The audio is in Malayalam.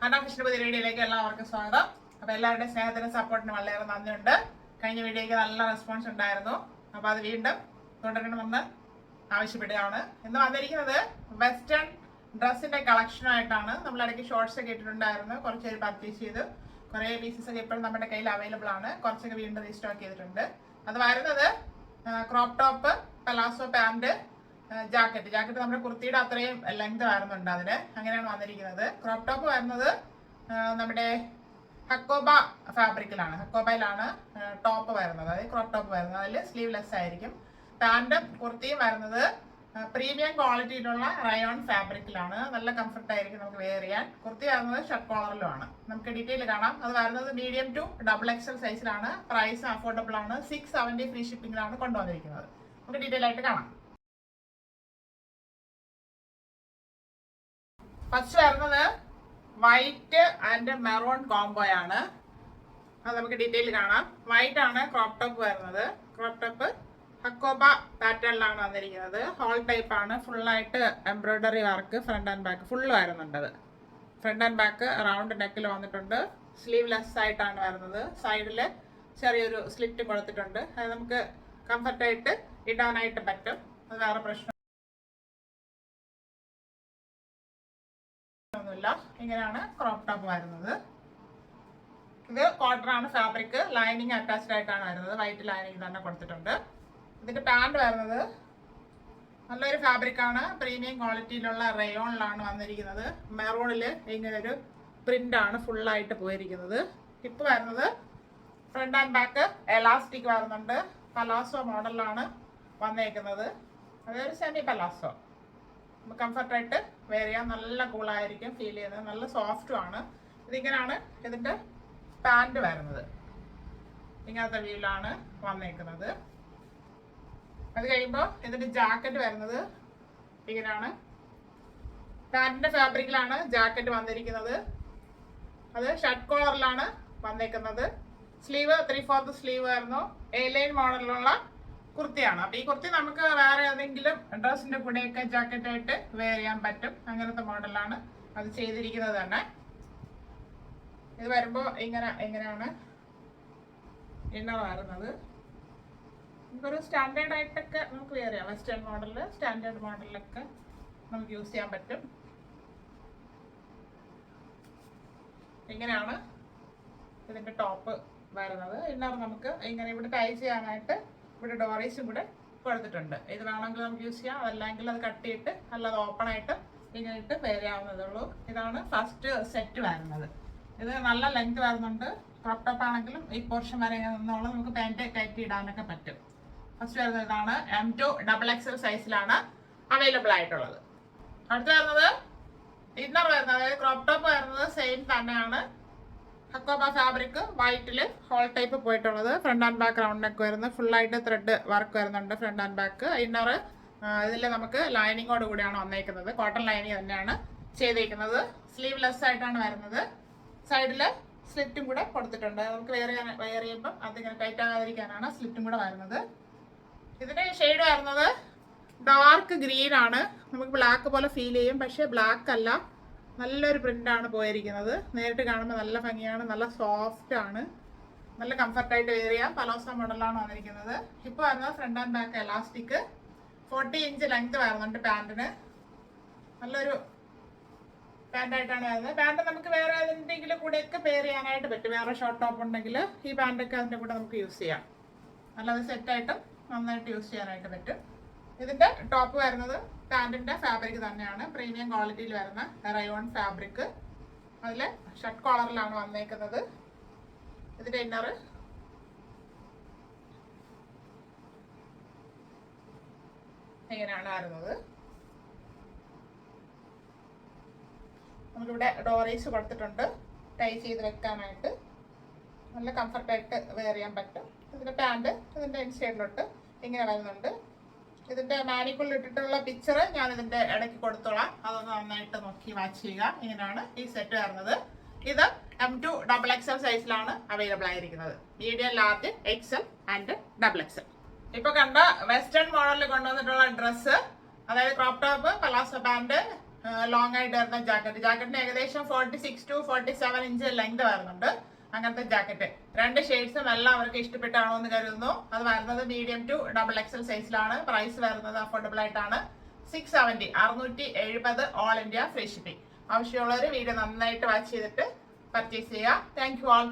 അനാഫിഷിന്റെ പുതിയ വീഡിയോയിലേക്ക് എല്ലാവർക്കും സ്വാഗതം. അപ്പൊ എല്ലാവരുടെയും സ്നേഹത്തിനും സപ്പോർട്ടിനും വളരെ നന്ദിയുണ്ട്. കഴിഞ്ഞ വീഡിയോയ്ക്ക് നല്ല റെസ്പോൺസ് ഉണ്ടായിരുന്നു. അപ്പൊ അത് വീണ്ടും തുടരണമെന്ന് ആവശ്യപ്പെടുകയാണ്. ഇന്ന് വന്നിരിക്കുന്നത് വെസ്റ്റേൺ ഡ്രസ്സിന്റെ കളക്ഷനായിട്ടാണ്. നമ്മൾ ഇടയ്ക്ക് ഷോർട്സ് ഒക്കെ ഇട്ടിട്ടുണ്ടായിരുന്നു. കുറച്ച് പേര് പർച്ചേസ് ചെയ്ത് കുറേ പീസസ് ഒക്കെ ഇപ്പോഴും നമ്മുടെ കയ്യിൽ അവൈലബിൾ ആണ്. കുറച്ചൊക്കെ വീണ്ടും റീസ്റ്റോക്ക് ചെയ്തിട്ടുണ്ട്. അത് വരുന്നത് crop top, palazzo pant, jacket നമ്മുടെ കുർത്തിയുടെ അത്രയും ലെങ്ത് വരുന്നുണ്ട്. അതിന് അങ്ങനെയാണ് വന്നിരിക്കുന്നത്. ക്രോപ്പ് ടോപ്പ് വരുന്നത് നമ്മുടെ ഹക്കോബ ഫാബ്രിക്കിലാണ്, ഹക്കോബയിലാണ് ടോപ്പ് വരുന്നത്, അതായത് ക്രോപ്പ് ടോപ്പ് വരുന്നത്. അതിൽ സ്ലീവ്ലെസ് ആയിരിക്കും. പാന്റും കുർത്തിയും വരുന്നത് പ്രീമിയം ക്വാളിറ്റിയിലുള്ള റയോൺ ഫാബ്രിക്കിലാണ്. നല്ല കംഫർട്ട് ആയിരിക്കും നമുക്ക് വെയർ ചെയ്യാൻ. കുർത്തി വരുന്നത് ഷർട്ട് കോളറിലുമാണ്. നമുക്ക് ഡീറ്റെയിൽ കാണാം. അത് വരുന്നത് മീഡിയം ടു XXL സൈസിലാണ്. പ്രൈസ് അഫോർഡബിൾ ആണ്. 670 ഫ്രീ ഷിപ്പിംഗിലാണ് കൊണ്ടുവന്നിരിക്കുന്നത്. നമുക്ക് ഡീറ്റെയിൽ ആയിട്ട് കാണാം. ഫസ്റ്റ് വരുന്നത് വൈറ്റ് ആൻഡ് മെറൂൺ കോംബോ ആണ്. അത് നമുക്ക് ഡീറ്റെയിൽ കാണാം. വൈറ്റ് ആണ് ക്രോപ്പ് ടോപ്പ് വരുന്നത്. ക്രോപ്പ് ടോപ്പ് ഹക്കോബ പാറ്റേണിലാണ് വന്നിരിക്കുന്നത്. ഹോൾ ടൈപ്പ് ആണ്. ഫുള്ളായിട്ട് embroidery work front and back full വരുന്നുണ്ട്. ഫ്രണ്ട് ആൻഡ് ബാക്ക് റൗണ്ട് നെക്കിൽ വന്നിട്ടുണ്ട്. സ്ലീവ്ലെസ് ആയിട്ടാണ് വരുന്നത്. സൈഡിൽ ചെറിയൊരു സ്ലിറ്റ് കൊടുത്തിട്ടുണ്ട്. അത് നമുക്ക് കംഫർട്ടായിട്ട് ഇടാനായിട്ട് പറ്റും. അത് വേറെ പ്രശ്നം ഒന്നുമില്ല. ഇങ്ങനെയാണ് ക്രോപ്പ് ടോപ്പ് വരുന്നത്. ഇത് കോട്ടൺ ആണ് ഫാബ്രിക്. ലൈനിങ് അറ്റാച്ച്ഡ് ആയിട്ടാണ് വരുന്നത്. വൈറ്റ് ലൈനിങ് തന്നെ കൊടുത്തിട്ടുണ്ട്. ഇതിന്റെ പാന്റ് വരുന്നത് നല്ലൊരു ഫാബ്രിക് ആണ്. പ്രീമിയം ക്വാളിറ്റിയിലുള്ള റയോണിലാണ് വന്നിരിക്കുന്നത്. മെറൂണില് ഇങ്ങനെ ഒരു പ്രിന്റ് ആണ് ഫുള്ളായിട്ട് പോയിരിക്കുന്നത്. ഹിപ്പ് വരുന്നത് ഫ്രണ്ട് ആൻഡ് ബാക്ക് എലാസ്റ്റിക് വരുന്നുണ്ട്. പലാസോ മോഡലിലാണ് വന്നേക്കുന്നത്. അതൊരു സെമി പലാസോ. കംഫർട്ടായിട്ട് വെയർ ചെയ്യാൻ നല്ല കൂളായിരിക്കും ഫീൽ ചെയ്യുന്നത്. നല്ല സോഫ്റ്റും ആണ്. ഇതിങ്ങനെയാണ് ഇതിന്റെ പാന്റ് വരുന്നത്. ഇങ്ങനത്തെ വ്യൂലാണ് വന്നേക്കുന്നത്. അത് കഴിയുമ്പോൾ ഇതിന്റെ ജാക്കറ്റ് വരുന്നത് ഇങ്ങനെയാണ്. പാന്റിന്റെ ഫാബ്രിക്കിലാണ് ജാക്കറ്റ് വന്നിരിക്കുന്നത്. അത് ഷർട്ട് കോളറിലാണ് വന്നേക്കുന്നത്. സ്ലീവ് 3/4 സ്ലീവ് ആയിരുന്നു. എ-ലൈൻ മോഡലിലുള്ള കുർത്തിയാണ്. അപ്പൊ ഈ കുർത്തി നമുക്ക് വേറെ ഏതെങ്കിലും ഡ്രസ്സിന്റെ കൂടെയൊക്കെ ജാക്കറ്റ് ആയിട്ട് വെയർ ചെയ്യാൻ പറ്റും. അങ്ങനത്തെ മോഡലാണ് അത് ചെയ്തിരിക്കുന്നത് തന്നെ. ഇത് വരുമ്പോ എങ്ങനെയാണ് ഇന്നർ വരുന്നത്. നമുക്കൊരു സ്റ്റാൻഡേർഡ് ആയിട്ടൊക്കെ നമുക്ക് വെയർ ചെയ്യാം. വെസ്റ്റേൺ മോഡലിൽ സ്റ്റാൻഡേർഡ് മോഡലിലൊക്കെ നമുക്ക് യൂസ് ചെയ്യാൻ പറ്റും. ഇങ്ങനെയാണ് ഇതിന്റെ ടോപ്പ് വരുന്നത്. ഇന്നർ നമുക്ക് ഇങ്ങനെ ഇവിടെ ടൈ ചെയ്യാനായിട്ട് ഇവിടെ ഡോറീസും കൂടെ കൊടുത്തിട്ടുണ്ട്. ഇത് വേണമെങ്കിൽ നമുക്ക് യൂസ് ചെയ്യാം. അതല്ലെങ്കിൽ അത് കട്ട് ചെയ്തിട്ട് അല്ലാതെ ഓപ്പൺ ആയിട്ട് ഇങ്ങനെ ഇട്ട് വെയർ ചെയ്യാവുന്നതേ ഉള്ളൂ. ഇതാണ് ഫസ്റ്റ് സെറ്റ് വരുന്നത്. ഇത് നല്ല ലെങ്ത് വരുന്നുണ്ട്. ക്രോപ്പ് ടോപ്പ് ആണെങ്കിലും ഈ പോർഷൻ വരെ നിന്നുള്ളത് നമുക്ക് പാൻറ്റ് കയറ്റി ഇടാനൊക്കെ പറ്റും. ഫസ്റ്റ് വരുന്നത് ഇതാണ്. M2 XXL സൈസിലാണ് അവൈലബിൾ ആയിട്ടുള്ളത്. അടുത്ത് വരുന്നത് ഇന്നർ വരുന്നത്, അതായത് ക്രോപ്പ് ടോപ്പ് വരുന്നത് സെയിം തന്നെയാണ്. ഹക്കോബ ഫാബ്രിക് വൈറ്റില് ഹോൾ ടൈപ്പ് പോയിട്ടുള്ളത്. Front and back round neck വരുന്നത്. ഫുള്ളായിട്ട് ത്രെഡ് വർക്ക് വരുന്നുണ്ട് ഫ്രണ്ട് ആൻഡ് ബാക്ക്. ഇന്നർ ഇതിൽ നമുക്ക് ലൈനിങ്ങോട് കൂടിയാണ് വന്നേക്കുന്നത്. കോട്ടൺ ലൈനിങ് തന്നെയാണ് ചെയ്തേക്കുന്നത്. സ്ലീവ്ലെസ് ആയിട്ടാണ് വരുന്നത്. സൈഡില് സ്ലിറ്റും കൂടെ കൊടുത്തിട്ടുണ്ട്. നമുക്ക് വെയർ ചെയ്യുമ്പോൾ അതിങ്ങനെ ടൈറ്റ് ആകാതിരിക്കാനാണ് സ്ലിറ്റും കൂടെ വരുന്നത്. ഇതിന്റെ ഷെയ്ഡ് വരുന്നത് ഡാർക്ക് ഗ്രീൻ ആണ്. നമുക്ക് ബ്ലാക്ക് പോലെ ഫീൽ ചെയ്യും, പക്ഷേ ബ്ലാക്ക് അല്ല. നല്ലൊരു പ്രിന്റാണ് പോയിരിക്കുന്നത്. നേരിട്ട് കാണുമ്പോൾ നല്ല ഭംഗിയാണ്. നല്ല സോഫ്റ്റ് ആണ്. നല്ല കംഫർട്ടായിട്ട് വെയർ ചെയ്യാം. പലോസ മോഡലാണ് വന്നിരിക്കുന്നത്. ഹിപ്പ് വരുന്നത് front and back elastic. 40 inch length വരുന്നുണ്ട് പാന്റിന്. നല്ലൊരു പാന്റായിട്ടാണ് വരുന്നത്. പാന്റ് നമുക്ക് വേറെ ഏതെങ്കിലും കൂടെയൊക്കെ പെയർ ചെയ്യാനായിട്ട് പറ്റും. വേറെ ഷോർട്ട് ടോപ്പ് ഉണ്ടെങ്കിൽ ഈ പാന്റൊക്കെ അതിൻ്റെ കൂടെ നമുക്ക് യൂസ് ചെയ്യാം. നല്ലത് സെറ്റായിട്ടും നന്നായിട്ട് യൂസ് ചെയ്യാനായിട്ട് പറ്റും. ഇതിന്റെ ടോപ്പ് വരുന്നത് പാന്റിന്റെ ഫാബ്രിക് തന്നെയാണ്. പ്രീമിയം ക്വാളിറ്റിയിൽ വരുന്ന റയോൺ ഫാബ്രിക്. അതിൽ ഷർട്ട് കോളറിലാണ് വന്നേക്കുന്നത്. ഇതിന്റെ ഇന്നർ ഇങ്ങനെയാണ് വരുന്നത്. നമുക്കിവിടെ ഡോറീസ് കൊടുത്തിട്ടുണ്ട് ടൈ ചെയ്ത് വെക്കാനായിട്ട്. നല്ല കംഫർട്ടായിട്ട് വെയർ ചെയ്യാൻ പറ്റും. ഇതിന്റെ പാന്റ് ഇതിന്റെ ഇൻസൈഡിലോട്ട് ഇങ്ങനെ വരുന്നുണ്ട്. ഇതിന്റെ മാനിക്കുള്ളിൽ ഇട്ടിട്ടുള്ള പിക്ചർ ഞാൻ ഇതിന്റെ ഇടയ്ക്ക് കൊടുത്തോളാം. അതൊന്ന് നന്നായിട്ട് നോക്കി വാച്ച് ചെയ്യുക. ഇങ്ങനെയാണ് ഈ സെറ്റ് വരുന്നത്. ഇത് M2 XXL സൈസിലാണ് അവൈലബിൾ ആയിരിക്കുന്നത്. Medium, large, XL and XXL. ഇപ്പൊ കണ്ട വെസ്റ്റേൺ മോഡലിൽ കൊണ്ടുവന്നിട്ടുള്ള ഡ്രസ്സ്, അതായത് crop top, palazzo pant, long ആയിട്ട് വരുന്ന ജാക്കറ്റിന് ഏകദേശം 46 to 47 ഇഞ്ച് ലെങ്ത് വരുന്നുണ്ട്. അങ്ങനത്തെ ജാക്കറ്റ് 2 ഷെയ്ഡ്സും എല്ലാവർക്കും ഇഷ്ടപ്പെട്ടാണോ എന്ന് കരുതുന്നു. അത് വരുന്നത് മീഡിയം ടു XXL സൈസിലാണ്. പ്രൈസ് വരുന്നത് അഫോർഡബിൾ ആയിട്ടാണ്. 670 670 ഓൾ ഇന്ത്യ ഫ്രീ ഷിപ്പിംഗ്. ആവശ്യമുള്ളവർ വീഡിയോ നന്നായിട്ട് വാച്ച് ചെയ്തിട്ട് പർച്ചേസ് ചെയ്യുക. Thank you all.